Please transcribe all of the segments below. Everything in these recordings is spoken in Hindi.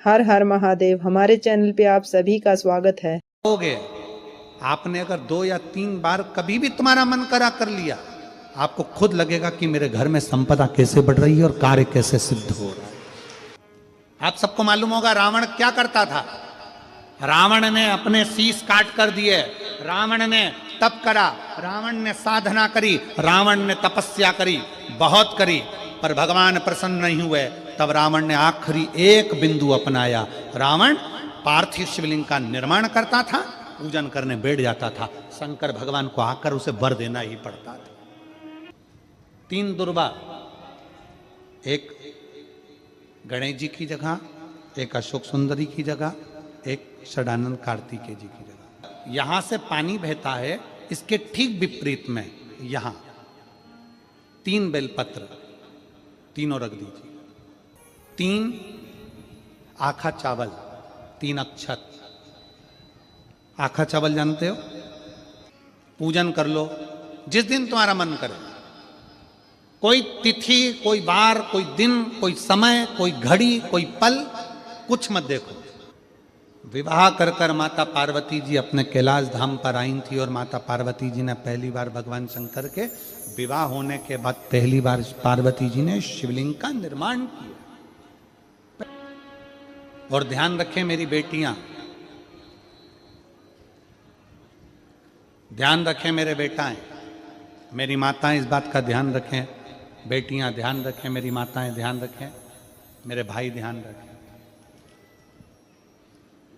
हर हर महादेव। हमारे चैनल पे आप सभी का स्वागत है। हो गए आपने अगर 2 या 3 बार कभी भी तुम्हारा मन करा कर लिया, आपको खुद लगेगा कि मेरे घर में संपदा कैसे बढ़ रही है और कार्य कैसे सिद्ध हो रहा है। आप सबको मालूम होगा रावण क्या करता था। रावण ने अपने शीश काट कर दिए, रावण ने तप करा, रावण ने साधना करी, रावण ने तपस्या करी, बहुत करी, पर भगवान प्रसन्न नहीं हुए। तब रावण ने आखिरी एक बिंदु अपनाया। रावण पार्थिव शिवलिंग का निर्माण करता था, पूजन करने बैठ जाता था। शंकर भगवान को आकर उसे वर देना ही पड़ता था। 3 दुर्गा, एक गणेश जी की जगह, एक अशोक सुंदरी की जगह, एक षडानंद कार्तिकेय जी की जगह। यहां से पानी बहता है, इसके ठीक विपरीत में यहां 3 बेलपत्र, तीनों रख दीजिए। 3 आखा चावल, 3 अक्षत। आखा चावल जानते हो? पूजन कर लो जिस दिन तुम्हारा मन करे। कोई तिथि, कोई बार, कोई दिन, कोई समय, कोई घड़ी, कोई पल, कुछ मत देखो। विवाह कर कर माता पार्वती जी अपने कैलाश धाम पर आई थी और माता पार्वती जी ने पहली बार भगवान शंकर के विवाह होने के बाद पहली बार पार्वती जी ने शिवलिंग का निर्माण किया। और ध्यान रखें मेरी बेटियां, ध्यान रखें मेरे बेटाएं, मेरी माताएं इस बात का ध्यान रखें, बेटियां ध्यान रखें, मेरी माताएं ध्यान रखें, मेरे भाई ध्यान रखें।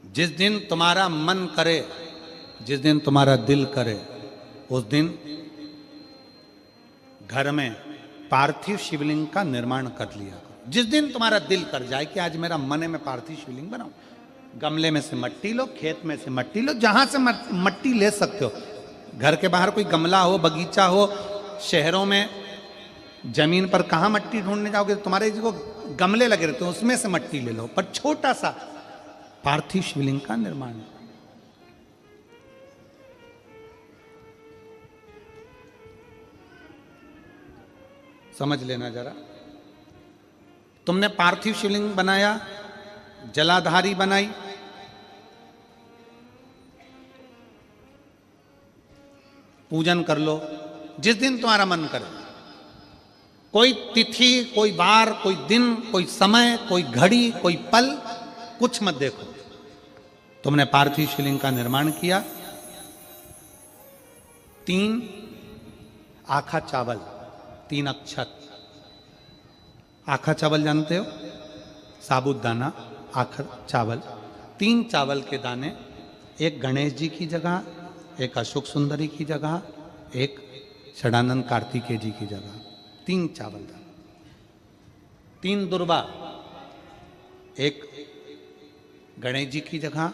जिस दिन तुम्हारा मन करे, जिस दिन तुम्हारा दिल करे, उस दिन घर में पार्थिव शिवलिंग का निर्माण कर लिया करो। जिस दिन तुम्हारा दिल कर जाए कि आज मेरा मन है मैं पार्थिव शिवलिंग बनाऊं, गमले में से मट्टी लो, खेत में से मट्टी लो, जहां से मट्टी ले सकते हो। घर के बाहर कोई गमला हो, बगीचा हो, शहरों में जमीन पर कहां मट्टी ढूंढने जाओगे? तुम्हारे जो गमले लगे रहते हैं उसमें से मट्टी ले लो, पर छोटा सा पार्थिव शिवलिंग का निर्माण। समझ लेना जरा। तुमने पार्थिव शिवलिंग बनाया, जलाधारी बनाई, पूजन कर लो जिस दिन तुम्हारा मन करे। कोई तिथि, कोई बार, कोई दिन, कोई समय, कोई घड़ी, कोई पल, कुछ मत देखो। तुमने पार्थिव शिवलिंग का निर्माण किया। 3 आखा चावल, 3 अक्षत। आखा चावल जानते हो? साबुदाना, आखा चावल। 3 चावल के दाने, एक गणेश जी की जगह, एक अशोक सुंदरी की जगह, एक षडानंद कार्तिकेय जी की जगह। 3 चावल दाने। 3 दुर्गा, एक गणेश जी की जगह,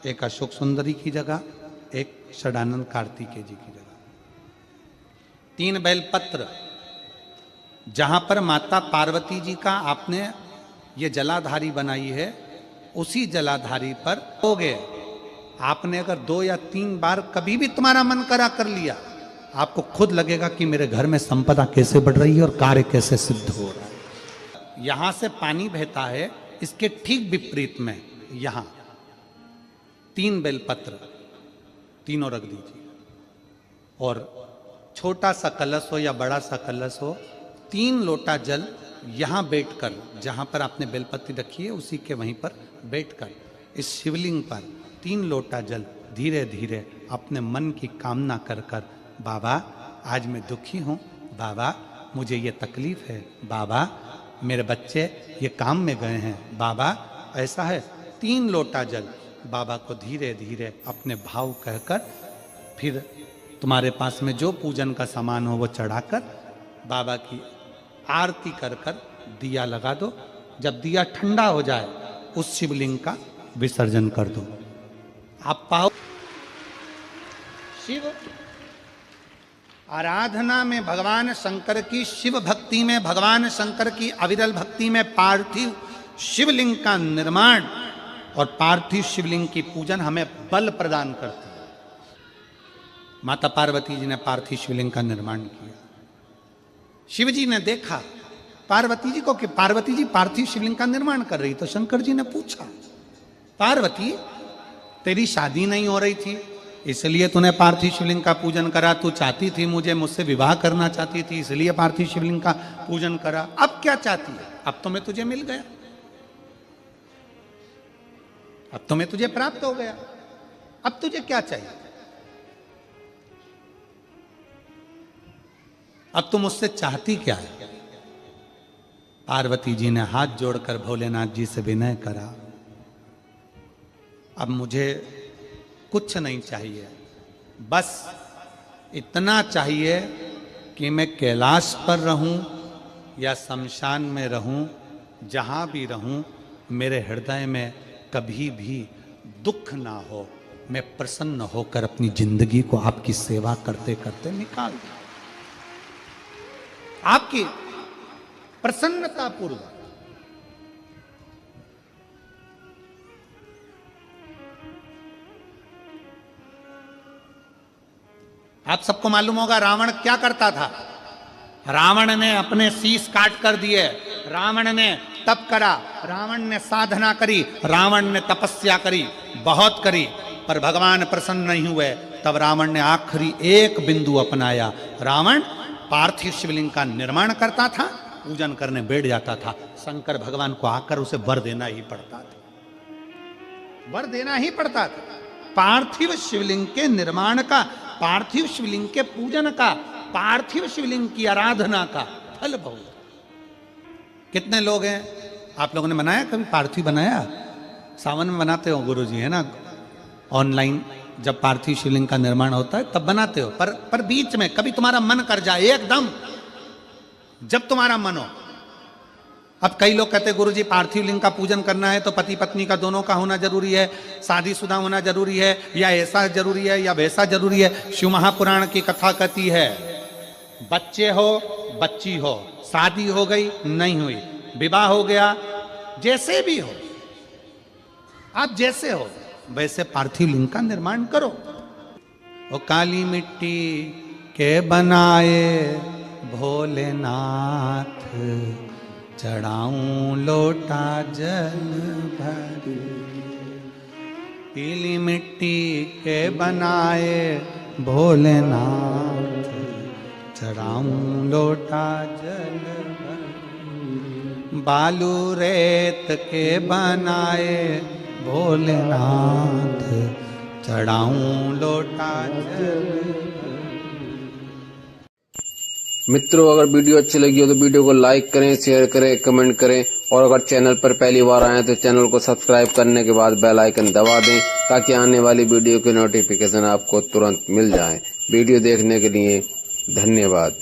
एक अशोक सुंदरी की जगह, एक षडानंद कार्तिकेय जी की जगह। 3 बेलपत्र, जहां पर माता पार्वती जी का आपने ये जलाधारी बनाई है, उसी जलाधारी पर हो गए। आपने अगर 2 या 3 बार कभी भी तुम्हारा मन करा कर लिया, आपको खुद लगेगा कि मेरे घर में संपदा कैसे बढ़ रही है और कार्य कैसे सिद्ध हो रहा है। यहां से पानी बहता है, इसके ठीक विपरीत में यहां 3 बेलपत्र, तीनों रख दीजिए। और छोटा सा कलश हो या बड़ा सा कलश हो, 3 लोटा जल यहां बैठकर, जहां पर आपने बेलपत्ती रखी है उसी के वहीं पर बैठकर इस शिवलिंग पर 3 लोटा जल धीरे धीरे अपने मन की कामना कर कर, बाबा आज मैं दुखी हूं, बाबा मुझे ये तकलीफ है, बाबा मेरे बच्चे ये काम में गए हैं, बाबा ऐसा है। 3 लोटा जल बाबा को धीरे धीरे अपने भाव कहकर, फिर तुम्हारे पास में जो पूजन का सामान हो वो चढ़ाकर बाबा की आरती कर कर दिया लगा दो। जब दिया ठंडा हो जाए उस शिवलिंग का विसर्जन कर दो। आप पाओ शिव आराधना में भगवान शंकर की, शिव भक्ति में भगवान शंकर की अविरल भक्ति में पार्थिव शिवलिंग का निर्माण और पार्थिव शिवलिंग की पूजन हमें बल प्रदान करती है। माता पार्वती जी ने पार्थिव शिवलिंग का निर्माण किया। शिव जी ने देखा पार्वती जी को कि पार्वती जी पार्थिव शिवलिंग का निर्माण कर रही। तो शंकर जी ने पूछा, पार्वती तेरी शादी नहीं हो रही थी इसलिए तूने पार्थिव शिवलिंग का पूजन करा, तू चाहती थी मुझसे विवाह करना चाहती थी इसलिए पार्थिव शिवलिंग का पूजन करा, अब क्या चाहती है? अब तो मैं तुझे मिल गया, अब तो मैं तुझे प्राप्त हो गया, अब तुझे क्या चाहिए? अब तुम मुझसे चाहती क्या है? पार्वती जी ने हाथ जोड़कर भोलेनाथ जी से विनय करा, अब मुझे कुछ नहीं चाहिए, बस इतना चाहिए कि मैं कैलाश पर रहूं या शमशान में रहूं, जहां भी रहूं मेरे हृदय में कभी भी दुख ना हो, मैं प्रसन्न होकर अपनी जिंदगी को आपकी सेवा करते करते निकाल दूं, आपकी प्रसन्नता पूर्वक। आप सबको मालूम होगा रावण क्या करता था। रावण ने अपने शीश काट कर दिए, रावण ने तप करा, रावण ने साधना करी, रावण ने तपस्या करी, बहुत करी, पर भगवान प्रसन्न नहीं हुए। तब रावण ने आखिरी एक बिंदु अपनाया। रावण पार्थिव शिवलिंग का निर्माण करता था, पूजन करने बैठ जाता था। शंकर भगवान को आकर उसे वर देना ही पड़ता था, वर देना ही पड़ता था। पार्थिव शिवलिंग के निर्माण का, पार्थिव शिवलिंग के पूजन का, पार्थिव शिवलिंग की आराधना का फल बहुत। कितने लोग हैं, आप लोगों ने बनाया कभी पार्थिव? बनाया, सावन में बनाते हो गुरुजी, है ना, ऑनलाइन जब पार्थिव शिवलिंग का निर्माण होता है तब बनाते हो, पर बीच में कभी तुम्हारा मन कर जाए, एकदम जब तुम्हारा मन हो। अब कई लोग कहते हैं गुरुजी पार्थिव लिंग का पूजन करना है तो पति पत्नी का दोनों का होना जरूरी है, शादीशुदा होना जरूरी है, या ऐसा जरूरी है या वैसा जरूरी है। शिव महापुराण की कथा कहती है बच्चे हो बच्ची हो, शादी हो गई नहीं हुई, विवाह हो गया, जैसे भी हो, आप जैसे हो वैसे पार्थिव लिंग का निर्माण करो। वो काली मिट्टी के बनाए भोलेनाथ, चढ़ाऊं लोटा जल भर। पीली मिट्टी के बनाए भोलेनाथ, चढ़ाऊं लोटा जल भर। बालू रेत के बनाए भोलेनाथ, चढ़ाऊं लोटा जल भर। मित्रों, अगर वीडियो अच्छी लगी हो तो वीडियो को लाइक करें, शेयर करें, कमेंट करें, और अगर चैनल पर पहली बार आए तो चैनल को सब्सक्राइब करने के बाद बेल आइकन दबा दें ताकि आने वाली वीडियो की नोटिफिकेशन आपको तुरंत मिल जाए। वीडियो देखने के लिए धन्यवाद।